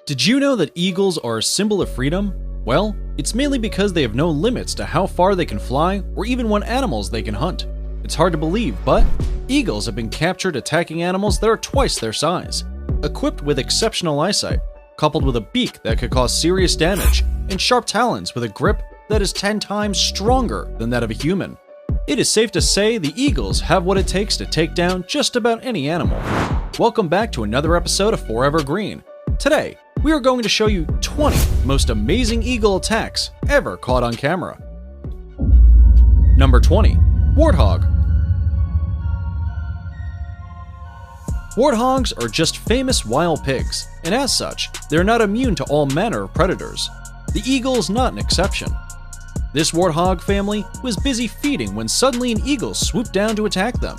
Did you know that eagles are a symbol of freedom? Well, it's mainly because they have no limits to how far they can fly or even what animals they can hunt. It's hard to believe, but eagles have been captured attacking animals that are twice their size. Equipped with exceptional eyesight, coupled with a beak that could cause serious damage, and sharp talons with a grip that is 10 times stronger than that of a human. It is safe to say the eagles have what it takes to take down just about any animal. Welcome back to another episode of Forever Green. Today, we are going to show you 20 most amazing eagle attacks ever caught on camera. Number 20. Warthog. Warthogs are just famous wild pigs, and as such, they're not immune to all manner of predators. The eagle is not an exception. This warthog family was busy feeding when suddenly an eagle swooped down to attack them.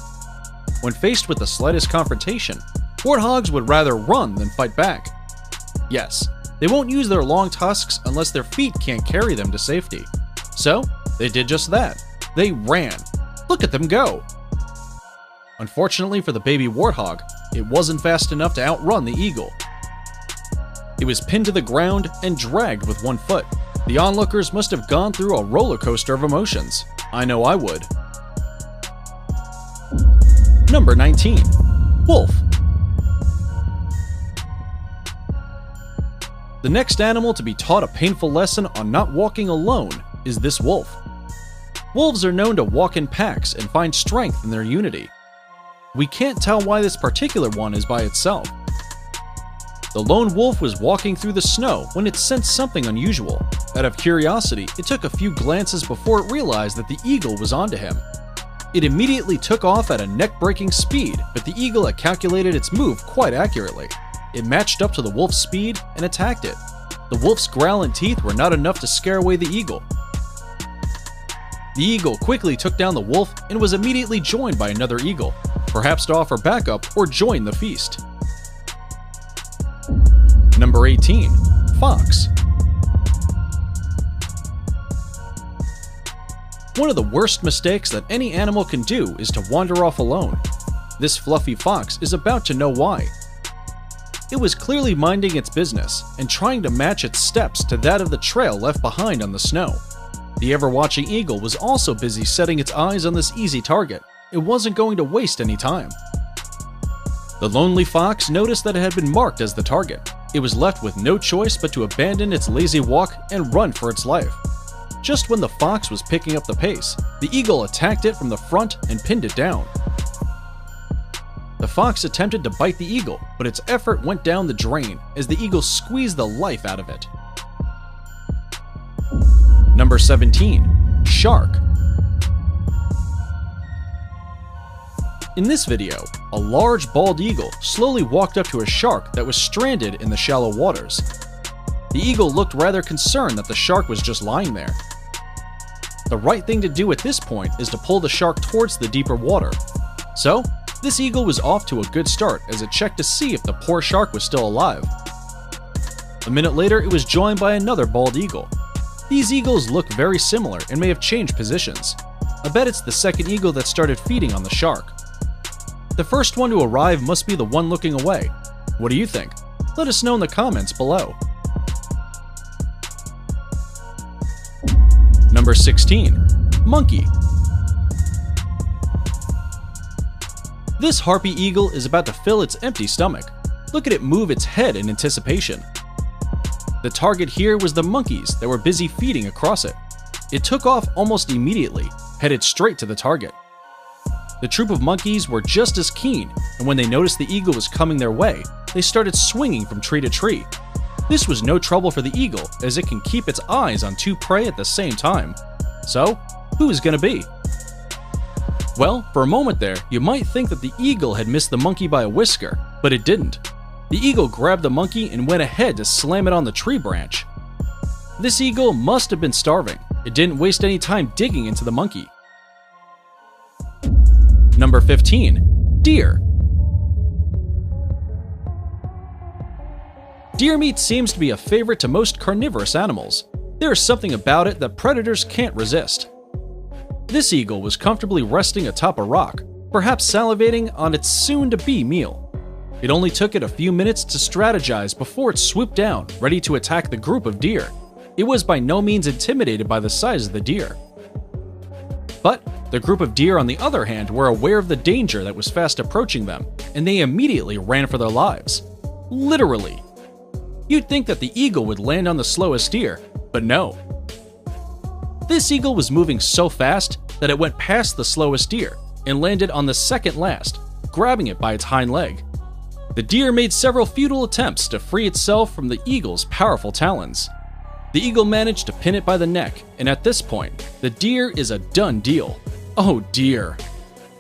When faced with the slightest confrontation, warthogs would rather run than fight back. Yes, they won't use their long tusks unless their feet can't carry them to safety. So, they did just that. They ran. Look at them go! Unfortunately for the baby warthog, it wasn't fast enough to outrun the eagle. It was pinned to the ground and dragged with one foot. The onlookers must have gone through a roller coaster of emotions. I know I would. Number 19. Wolf. The next animal to be taught a painful lesson on not walking alone is this wolf. Wolves are known to walk in packs and find strength in their unity. We can't tell why this particular one is by itself. The lone wolf was walking through the snow when it sensed something unusual. Out of curiosity, it took a few glances before it realized that the eagle was onto him. It immediately took off at a neck-breaking speed, but the eagle had calculated its move quite accurately. It matched up to the wolf's speed and attacked it. The wolf's growl and teeth were not enough to scare away the eagle. The eagle quickly took down the wolf and was immediately joined by another eagle, perhaps to offer backup or join the feast. Number 18. Fox. One of the worst mistakes that any animal can do is to wander off alone. This fluffy fox is about to know why. It was clearly minding its business and trying to match its steps to that of the trail left behind on the snow. The ever-watching eagle was also busy setting its eyes on this easy target. It wasn't going to waste any time. The lonely fox noticed that it had been marked as the target. It was left with no choice but to abandon its lazy walk and run for its life. Just when the fox was picking up the pace, the eagle attacked it from the front and pinned it down. The fox attempted to bite the eagle, but its effort went down the drain as the eagle squeezed the life out of it. Number 17. Shark. In this video, a large bald eagle slowly walked up to a shark that was stranded in the shallow waters. The eagle looked rather concerned that the shark was just lying there. The right thing to do at this point is to pull the shark towards the deeper water. So, this eagle was off to a good start as it checked to see if the poor shark was still alive. A minute later, it was joined by another bald eagle. These eagles look very similar and may have changed positions. I bet it's the second eagle that started feeding on the shark. The first one to arrive must be the one looking away. What do you think? Let us know in the comments below. Number 16. Monkey. This harpy eagle is about to fill its empty stomach. Look at it move its head in anticipation. The target here was the monkeys that were busy feeding across it. It took off almost immediately, headed straight to the target. The troop of monkeys were just as keen, and when they noticed the eagle was coming their way, they started swinging from tree to tree. This was no trouble for the eagle, as it can keep its eyes on two prey at the same time. So, who is going to be? Well, for a moment there, you might think that the eagle had missed the monkey by a whisker, but it didn't. The eagle grabbed the monkey and went ahead to slam it on the tree branch. This eagle must have been starving. It didn't waste any time digging into the monkey. Number 15. Deer. Deer meat seems to be a favorite to most carnivorous animals. There is something about it that predators can't resist. This eagle was comfortably resting atop a rock, perhaps salivating on its soon-to-be meal. It only took it a few minutes to strategize before it swooped down, ready to attack the group of deer. It was by no means intimidated by the size of the deer. But the group of deer, on the other hand, were aware of the danger that was fast approaching them, and they immediately ran for their lives. Literally. You'd think that the eagle would land on the slowest deer, but no. This eagle was moving so fast that it went past the slowest deer and landed on the second last, grabbing it by its hind leg. The deer made several futile attempts to free itself from the eagle's powerful talons. The eagle managed to pin it by the neck, and at this point, the deer is a done deal. Oh dear.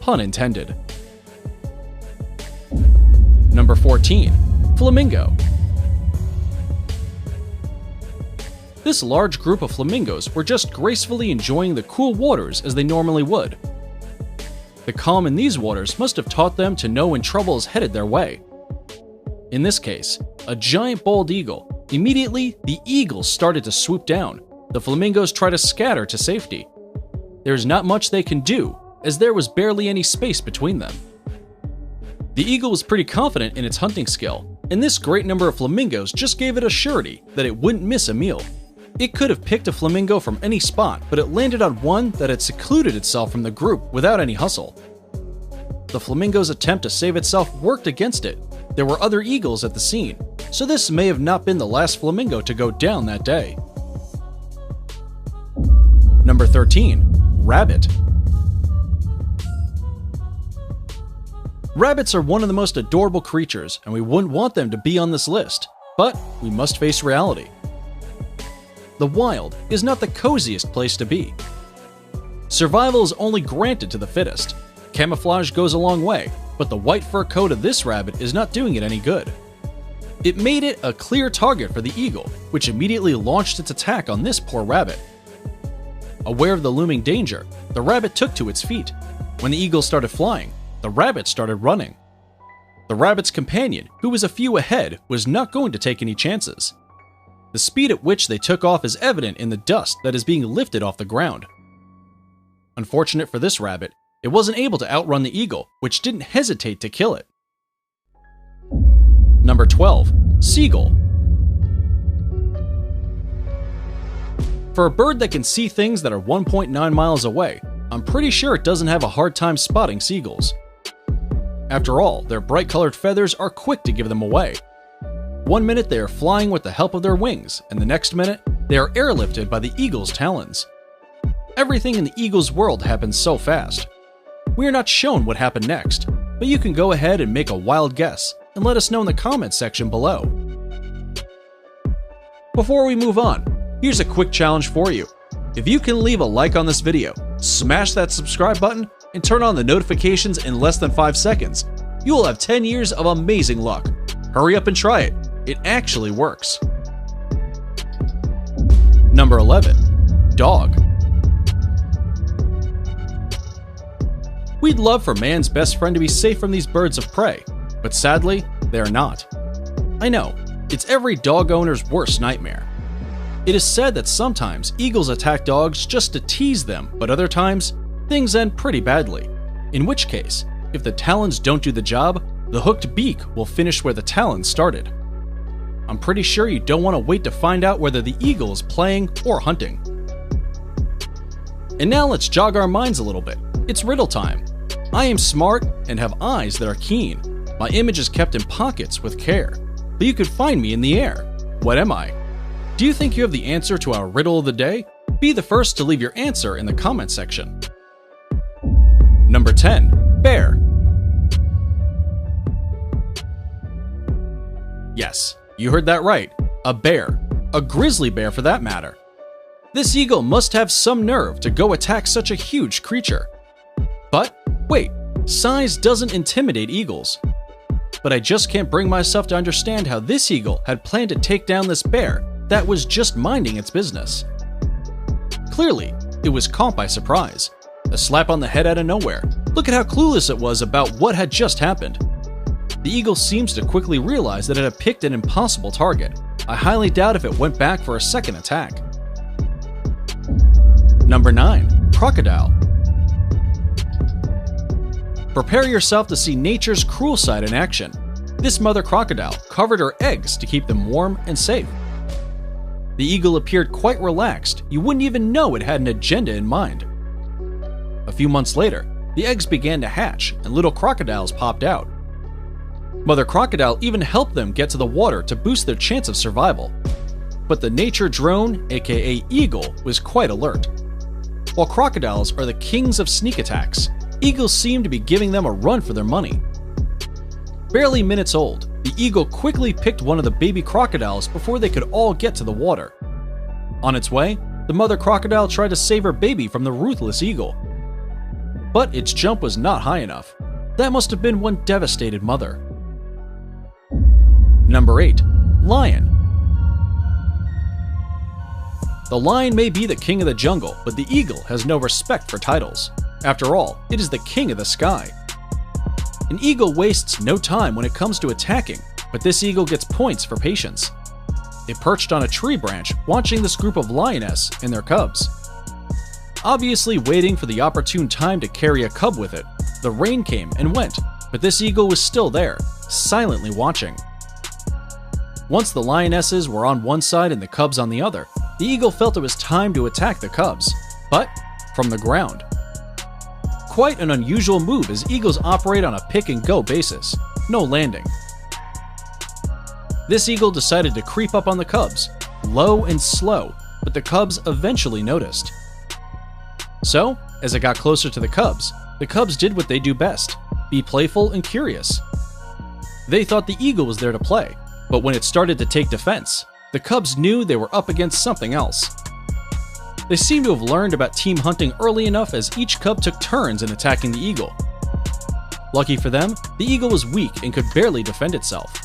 Pun intended. Number 14. Flamingo. This large group of flamingos were just gracefully enjoying the cool waters as they normally would. The calm in these waters must have taught them to know when trouble is headed their way. In this case, a giant bald eagle. Immediately, the eagles started to swoop down. The flamingos try to scatter to safety. There's not much they can do, as there was barely any space between them. The eagle was pretty confident in its hunting skill, and this great number of flamingos just gave it a surety that it wouldn't miss a meal. It could have picked a flamingo from any spot, but it landed on one that had secluded itself from the group without any hustle. The flamingo's attempt to save itself worked against it. There were other eagles at the scene, so this may have not been the last flamingo to go down that day. Number 13. Rabbit. Rabbits are one of the most adorable creatures, and we wouldn't want them to be on this list, but we must face reality. The wild is not the coziest place to be. Survival is only granted to the fittest. Camouflage goes a long way, but the white fur coat of this rabbit is not doing it any good. It made it a clear target for the eagle, which immediately launched its attack on this poor rabbit. Aware of the looming danger, the rabbit took to its feet. When the eagle started flying, the rabbit started running. The rabbit's companion, who was a few ahead, was not going to take any chances. The speed at which they took off is evident in the dust that is being lifted off the ground. Unfortunate for this rabbit, it wasn't able to outrun the eagle, which didn't hesitate to kill it. Number 12. Seagull. For a bird that can see things that are 1.9 miles away, I'm pretty sure it doesn't have a hard time spotting seagulls. After all, their bright-colored feathers are quick to give them away. One minute they are flying with the help of their wings, and the next minute they are airlifted by the eagle's talons. Everything in the eagle's world happens so fast. We are not shown what happened next, but you can go ahead and make a wild guess and let us know in the comments section below. Before we move on, here's a quick challenge for you. If you can leave a like on this video, smash that subscribe button, and turn on the notifications in less than 5 seconds, you will have 10 years of amazing luck. Hurry up and try it. It actually works. Number 11. Dog. We'd love for man's best friend to be safe from these birds of prey, but sadly, they are not. I know, it's every dog owner's worst nightmare. It is said that sometimes eagles attack dogs just to tease them, but other times, things end pretty badly. In which case, if the talons don't do the job, the hooked beak will finish where the talons started. I'm pretty sure you don't want to wait to find out whether the eagle is playing or hunting. And now let's jog our minds a little bit. It's riddle time. I am smart and have eyes that are keen. My image is kept in pockets with care, but you could find me in the air. What am I? Do you think you have the answer to our riddle of the day? Be the first to leave your answer in the comment section. Number 10. Bear. Yes, you heard that right. A bear. A grizzly bear for that matter. This eagle must have some nerve to go attack such a huge creature. But wait, size doesn't intimidate eagles. But I just can't bring myself to understand how this eagle had planned to take down this bear that was just minding its business. Clearly, it was caught by surprise. A slap on the head out of nowhere. Look at how clueless it was about what had just happened. The eagle seems to quickly realize that it had picked an impossible target. I highly doubt if it went back for a second attack. Number 9. Crocodile. Prepare yourself to see nature's cruel side in action. This mother crocodile covered her eggs to keep them warm and safe. The eagle appeared quite relaxed. You wouldn't even know it had an agenda in mind. A few months later, the eggs began to hatch and little crocodiles popped out. Mother crocodile even helped them get to the water to boost their chance of survival. But the nature drone, aka eagle, was quite alert. While crocodiles are the kings of sneak attacks, eagles seem to be giving them a run for their money. Barely minutes old, the eagle quickly picked one of the baby crocodiles before they could all get to the water. On its way, the mother crocodile tried to save her baby from the ruthless eagle. But its jump was not high enough. That must have been one devastated mother. Number 8. Lion. The lion may be the king of the jungle, but the eagle has no respect for titles. After all, it is the king of the sky. An eagle wastes no time when it comes to attacking, but this eagle gets points for patience. It perched on a tree branch, watching this group of lioness and their cubs. Obviously waiting for the opportune time to carry a cub with it, the rain came and went, but this eagle was still there, silently watching. Once the lionesses were on one side and the cubs on the other, the eagle felt it was time to attack the cubs, but from the ground. Quite an unusual move as eagles operate on a pick-and-go basis, no landing. This eagle decided to creep up on the cubs, low and slow, but the cubs eventually noticed. So, as it got closer to the cubs did what they do best, be playful and curious. They thought the eagle was there to play, but when it started to take defense, the cubs knew they were up against something else. They seemed to have learned about team hunting early enough as each cub took turns in attacking the eagle. Lucky for them, the eagle was weak and could barely defend itself.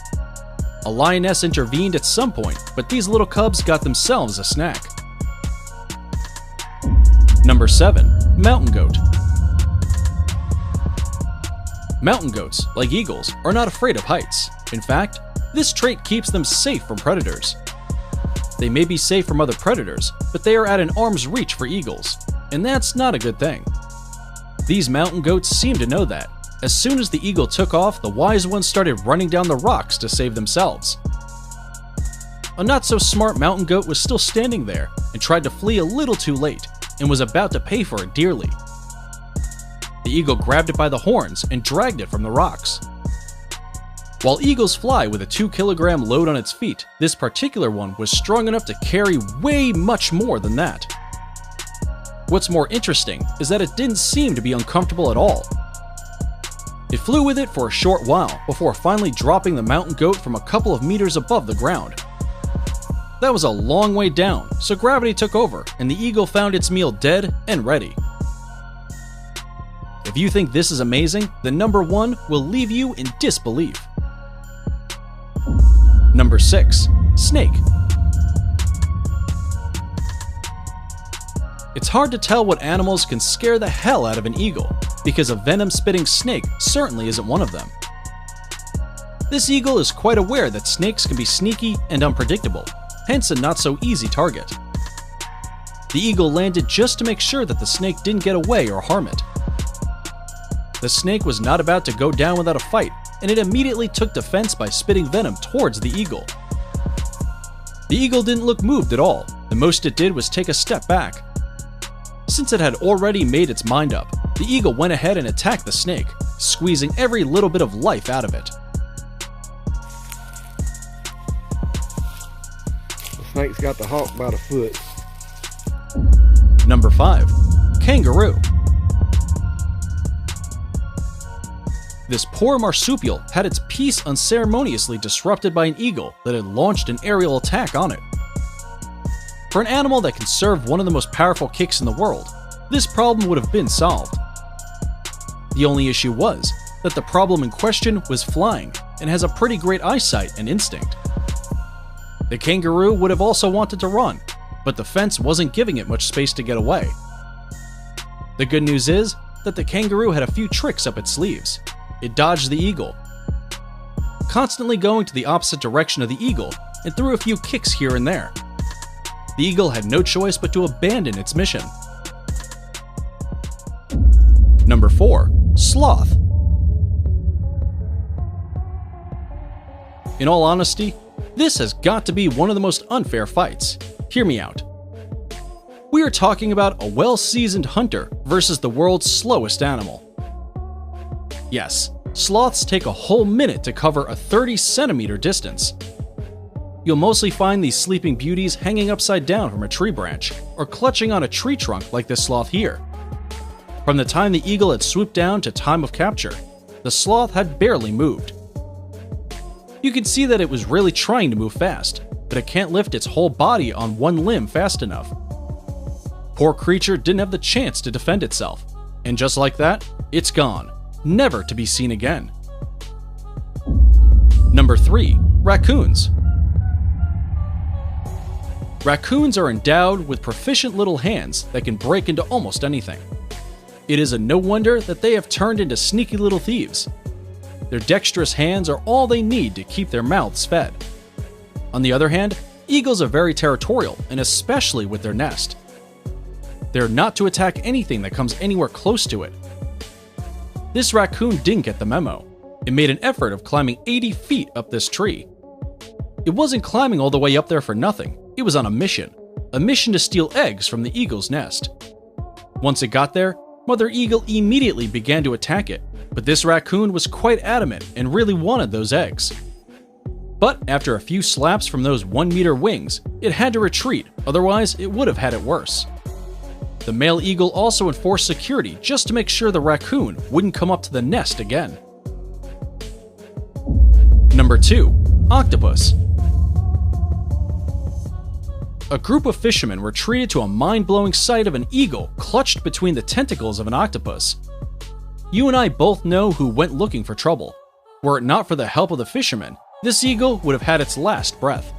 A lioness intervened at some point, but these little cubs got themselves a snack. Number 7. Mountain goat. Mountain goats, like eagles, are not afraid of heights. In fact, this trait keeps them safe from predators. They may be safe from other predators, but they are at an arm's reach for eagles, and that's not a good thing. These mountain goats seem to know that. As soon as the eagle took off, the wise ones started running down the rocks to save themselves. A not-so-smart mountain goat was still standing there and tried to flee a little too late, and was about to pay for it dearly. The eagle grabbed it by the horns and dragged it from the rocks. While eagles fly with a 2-kilogram load on its feet, this particular one was strong enough to carry way much more than that. What's more interesting is that it didn't seem to be uncomfortable at all. It flew with it for a short while before finally dropping the mountain goat from a couple of meters above the ground. That was a long way down, so gravity took over and the eagle found its meal dead and ready. If you think this is amazing, then number 1 will leave you in disbelief. Number 6. Snake. It's hard to tell what animals can scare the hell out of an eagle, because a venom-spitting snake certainly isn't one of them. This eagle is quite aware that snakes can be sneaky and unpredictable, hence a not-so-easy target. The eagle landed just to make sure that the snake didn't get away or harm it. The snake was not about to go down without a fight, and it immediately took defense by spitting venom towards the eagle. The eagle didn't look moved at all. The most it did was take a step back. Since it had already made its mind up, the eagle went ahead and attacked the snake, squeezing every little bit of life out of it. The snake's got the hawk by the foot. Number 5. Kangaroo. This poor marsupial had its peace unceremoniously disrupted by an eagle that had launched an aerial attack on it. For an animal that can serve one of the most powerful kicks in the world, this problem would have been solved. The only issue was that the problem in question was flying and has a pretty great eyesight and instinct. The kangaroo would have also wanted to run, but the fence wasn't giving it much space to get away. The good news is that the kangaroo had a few tricks up its sleeves. It dodged the eagle, constantly going to the opposite direction of the eagle, and threw a few kicks here and there. The eagle had no choice but to abandon its mission. Number 4. Sloth. In all honesty, this has got to be one of the most unfair fights. Hear me out. We are talking about a well-seasoned hunter versus the world's slowest animal. Yes, sloths take a whole minute to cover a 30-centimeter distance. You'll mostly find these sleeping beauties hanging upside down from a tree branch or clutching on a tree trunk like this sloth here. From the time the eagle had swooped down to time of capture, the sloth had barely moved. You can see that it was really trying to move fast, but it can't lift its whole body on one limb fast enough. Poor creature didn't have the chance to defend itself, and just like that, it's gone, never to be seen again. Number 3. Raccoons. Raccoons are endowed with proficient little hands that can break into almost anything. It is a no wonder that they have turned into sneaky little thieves. Their dexterous hands are all they need to keep their mouths fed. On the other hand, eagles are very territorial, and especially with their nest. They're not to attack anything that comes anywhere close to it. This raccoon didn't get the memo. It made an effort of climbing 80 feet up this tree. It wasn't climbing all the way up there for nothing. It was on a mission to steal eggs from the eagle's nest. Once it got there, Mother Eagle immediately began to attack it, but this raccoon was quite adamant and really wanted those eggs. But after a few slaps from those 1-meter wings, it had to retreat, otherwise it would have had it worse. The male eagle also enforced security just to make sure the raccoon wouldn't come up to the nest again. Number 2. Octopus. A group of fishermen were treated to a mind-blowing sight of an eagle clutched between the tentacles of an octopus. You and I both know who went looking for trouble. Were it not for the help of the fishermen, this eagle would have had its last breath.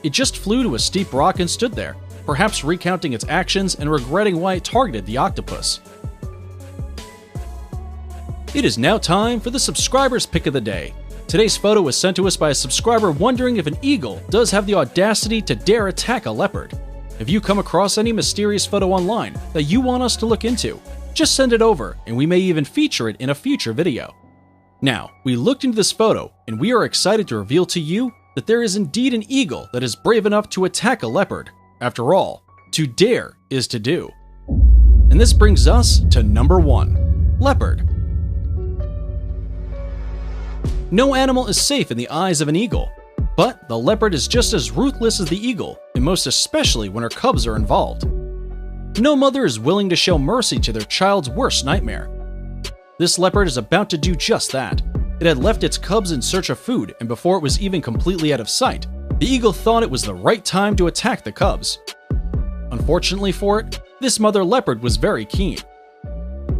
It just flew to a steep rock and stood there, perhaps recounting its actions and regretting why it targeted the octopus. It is now time for the subscriber's pick of the day. Today's photo was sent to us by a subscriber wondering if an eagle does have the audacity to dare attack a leopard. If you come across any mysterious photo online that you want us to look into, just send it over and we may even feature it in a future video. Now, we looked into this photo and we are excited to reveal to you that there is indeed an eagle that is brave enough to attack a leopard. After all, to dare is to do. And this brings us to number 1, leopard. No animal is safe in the eyes of an eagle, but the leopard is just as ruthless as the eagle, and most especially when her cubs are involved. No mother is willing to show mercy to their child's worst nightmare. This leopard is about to do just that. It had left its cubs in search of food, and before it was even completely out of sight, the eagle thought it was the right time to attack the cubs. Unfortunately for it, this mother leopard was very keen.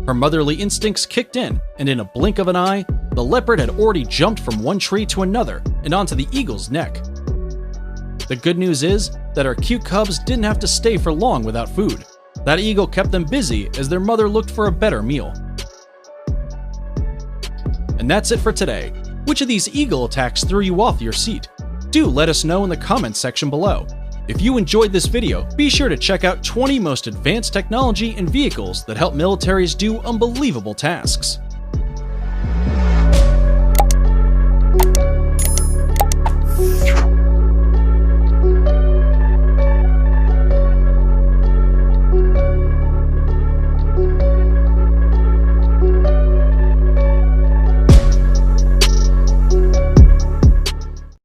Her motherly instincts kicked in, and in a blink of an eye, the leopard had already jumped from one tree to another and onto the eagle's neck. The good news is that our cute cubs didn't have to stay for long without food. That eagle kept them busy as their mother looked for a better meal. And that's it for today. Which of these eagle attacks threw you off your seat? Do let us know in the comments section below. If you enjoyed this video, be sure to check out 20 most advanced technology and vehicles that help militaries do unbelievable tasks.